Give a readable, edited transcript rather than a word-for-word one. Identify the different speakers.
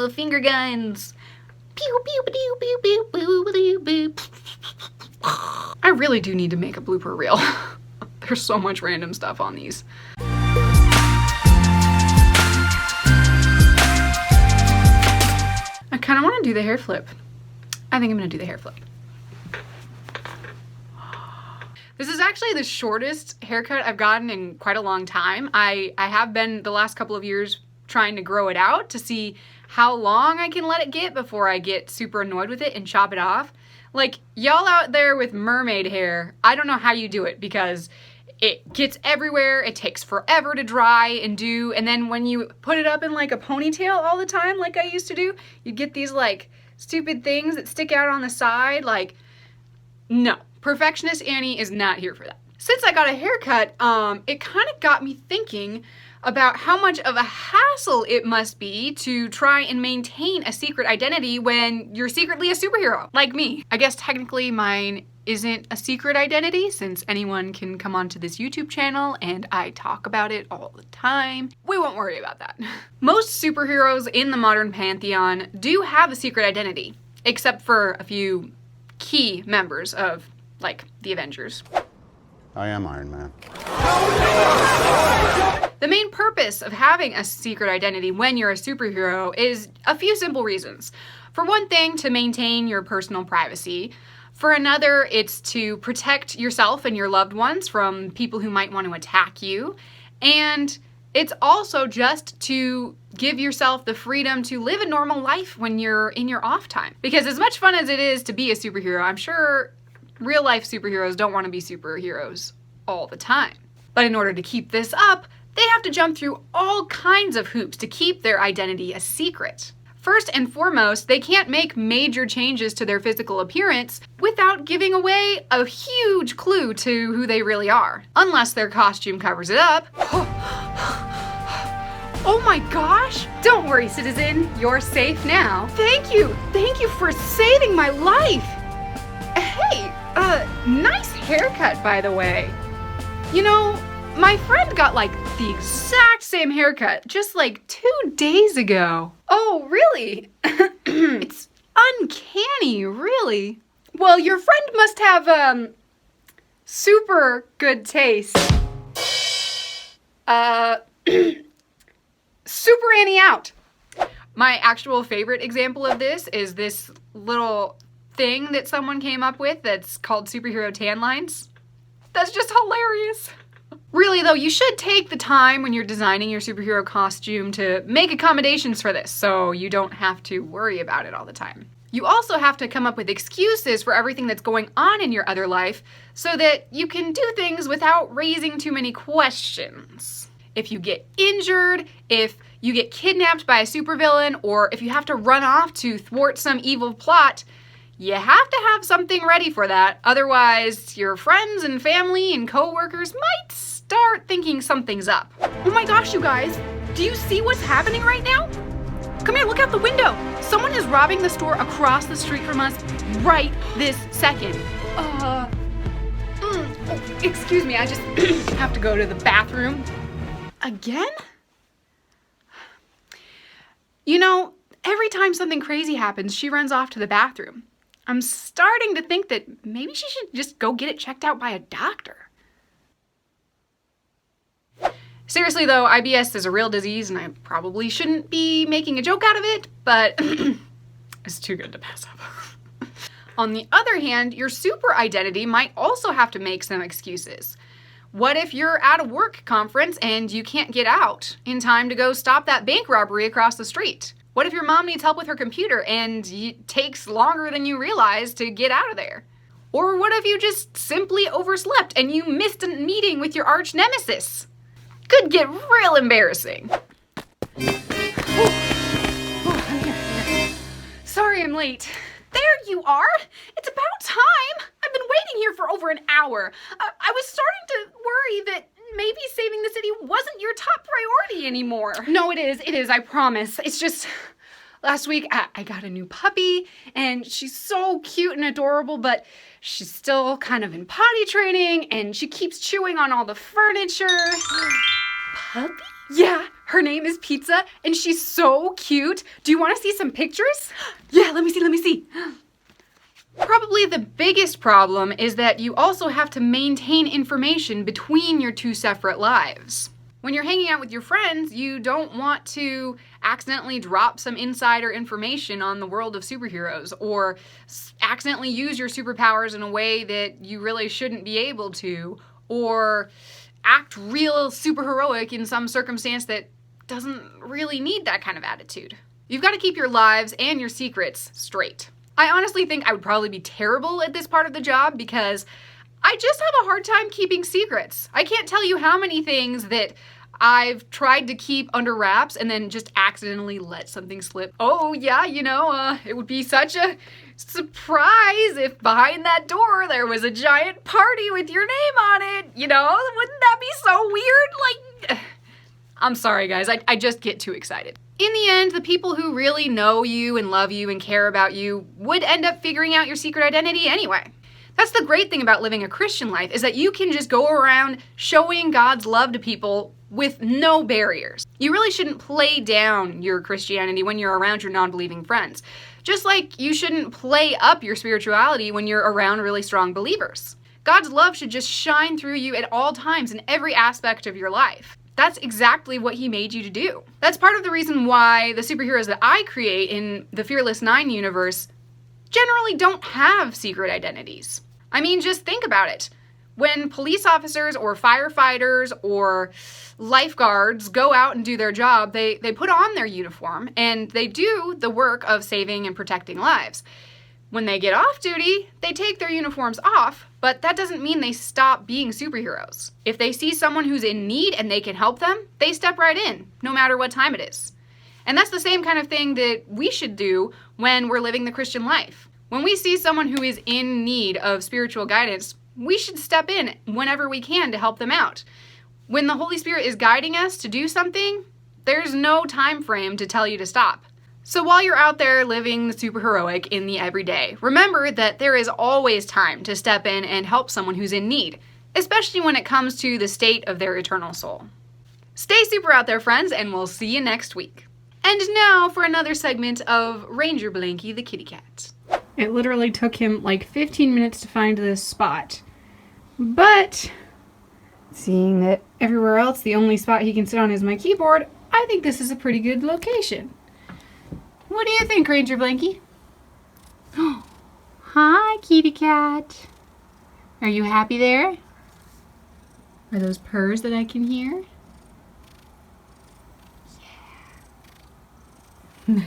Speaker 1: the finger guns. Pew, pew, pew, pew, pew, pew, pew, pew. I really do need to make a blooper reel. There's so much random stuff on these. I kind of want to do the hair flip. I think I'm going to do the hair flip. This is actually the shortest haircut I've gotten in quite a long time. I have been the last couple of years trying to grow it out to see how long I can let it get before I get super annoyed with it and chop it off. Like, y'all out there with mermaid hair, I don't know how you do it because it gets everywhere, it takes forever to dry and do, and then when you put it up in like a ponytail all the time like I used to do, you get these like stupid things that stick out on the side. Like, no. Perfectionist Annie is not here for that. Since I got a haircut, it kind of got me thinking about how much of a hassle it must be to try and maintain a secret identity when you're secretly a superhero, like me. I guess technically mine isn't a secret identity since anyone can come onto this YouTube channel and I talk about it all the time. We won't worry about that. Most superheroes in the modern pantheon do have a secret identity, except for a few key members of, like, the Avengers.
Speaker 2: I am Iron Man.
Speaker 1: The main purpose of having a secret identity when you're a superhero is a few simple reasons. For one thing, to maintain your personal privacy. For another, it's to protect yourself and your loved ones from people who might want to attack you. And it's also just to give yourself the freedom to live a normal life when you're in your off time. Because as much fun as it is to be a superhero, I'm sure real life superheroes don't want to be superheroes all the time. But in order to keep this up, they have to jump through all kinds of hoops to keep their identity a secret. First and foremost, they can't make major changes to their physical appearance without giving away a huge clue to who they really are, unless their costume covers it up. Oh my gosh! Don't worry, citizen, you're safe now. Thank you for saving my life. Hey, nice haircut, by the way. You know, my friend got like the exact same haircut just like 2 days ago. Oh, really? It's uncanny, really. Well, your friend must have, super good taste. Super Annie out. My actual favorite example of this is this little thing that someone came up with that's called superhero tan lines. That's just hilarious. Really though, you should take the time when you're designing your superhero costume to make accommodations for this so you don't have to worry about it all the time. You also have to come up with excuses for everything that's going on in your other life so that you can do things without raising too many questions. If you get injured, if you get kidnapped by a supervillain, or if you have to run off to thwart some evil plot, you have to have something ready for that. Otherwise, your friends and family and co-workers might start thinking something's up. Oh my gosh, you guys, do you see what's happening right now? Come here, look out the window. Someone is robbing the store across the street from us right this second. Excuse me, I just have to go to the bathroom. Again? You know, every time something crazy happens, she runs off to the bathroom. I'm starting to think that maybe she should just go get it checked out by a doctor. Seriously though, IBS is a real disease and I probably shouldn't be making a joke out of it, but it's too good to pass up. On the other hand, your super identity might also have to make some excuses. What if you're at a work conference and you can't get out in time to go stop that bank robbery across the street? What if your mom needs help with her computer and it takes longer than you realize to get out of there? Or what if you just simply overslept and you missed a meeting with your arch nemesis? Could get real embarrassing. I'm here. Sorry I'm late. There you are! It's about time! I've been waiting here for over an hour. I was starting to worry that maybe saving the city wasn't your top priority anymore. No, it is, I promise. It's just, last week I got a new puppy, and she's so cute and adorable, but she's still kind of in potty training, and she keeps chewing on all the furniture. Puppy? Yeah, Her name is Pizza, and she's so cute. Do you want to see some pictures? Yeah, let me see. Probably the biggest problem is that you also have to maintain information between your two separate lives. When you're hanging out with your friends, you don't want to accidentally drop some insider information on the world of superheroes or accidentally use your superpowers in a way that you really shouldn't be able to, or act real superheroic in some circumstance that doesn't really need that kind of attitude. You've got to keep your lives and your secrets straight. I honestly think I would probably be terrible at this part of the job because I just have a hard time keeping secrets. I can't tell you how many things that I've tried to keep under wraps and then just accidentally let something slip. Oh yeah, it would be such a surprise if behind that door there was a giant party with your name on it. Wouldn't that be so weird? I'm sorry guys, I just get too excited. In the end, the people who really know you and love you and care about you would end up figuring out your secret identity anyway. That's the great thing about living a Christian life, is that you can just go around showing God's love to people with no barriers. You really shouldn't play down your Christianity when you're around your non-believing friends. Just like you shouldn't play up your spirituality when you're around really strong believers. God's love should just shine through you at all times in every aspect of your life. That's exactly what he made you to do. That's part of the reason why the superheroes that I create in the Fearless 9 universe generally don't have secret identities. I mean, just think about it. When police officers or firefighters or lifeguards go out and do their job, they put on their uniform and they do the work of saving and protecting lives. When they get off duty, they take their uniforms off, but that doesn't mean they stop being superheroes. If they see someone who's in need and they can help them, they step right in, no matter what time it is. And that's the same kind of thing that we should do when we're living the Christian life. When we see someone who is in need of spiritual guidance, we should step in whenever we can to help them out. When the Holy Spirit is guiding us to do something, there's no time frame to tell you to stop. So while you're out there living the superheroic in the everyday, remember that there is always time to step in and help someone who's in need, especially when it comes to the state of their eternal soul. Stay super out there, friends, and we'll see you next week. And now for another segment of Ranger Blanky the kitty cat. It literally took him like 15 minutes to find this spot. But seeing that everywhere else the only spot he can sit on is my keyboard, I think this is a pretty good location. What do you think, Ranger Blanky? Hi, kitty cat. Are you happy there? Are those purrs that I can hear? Yeah.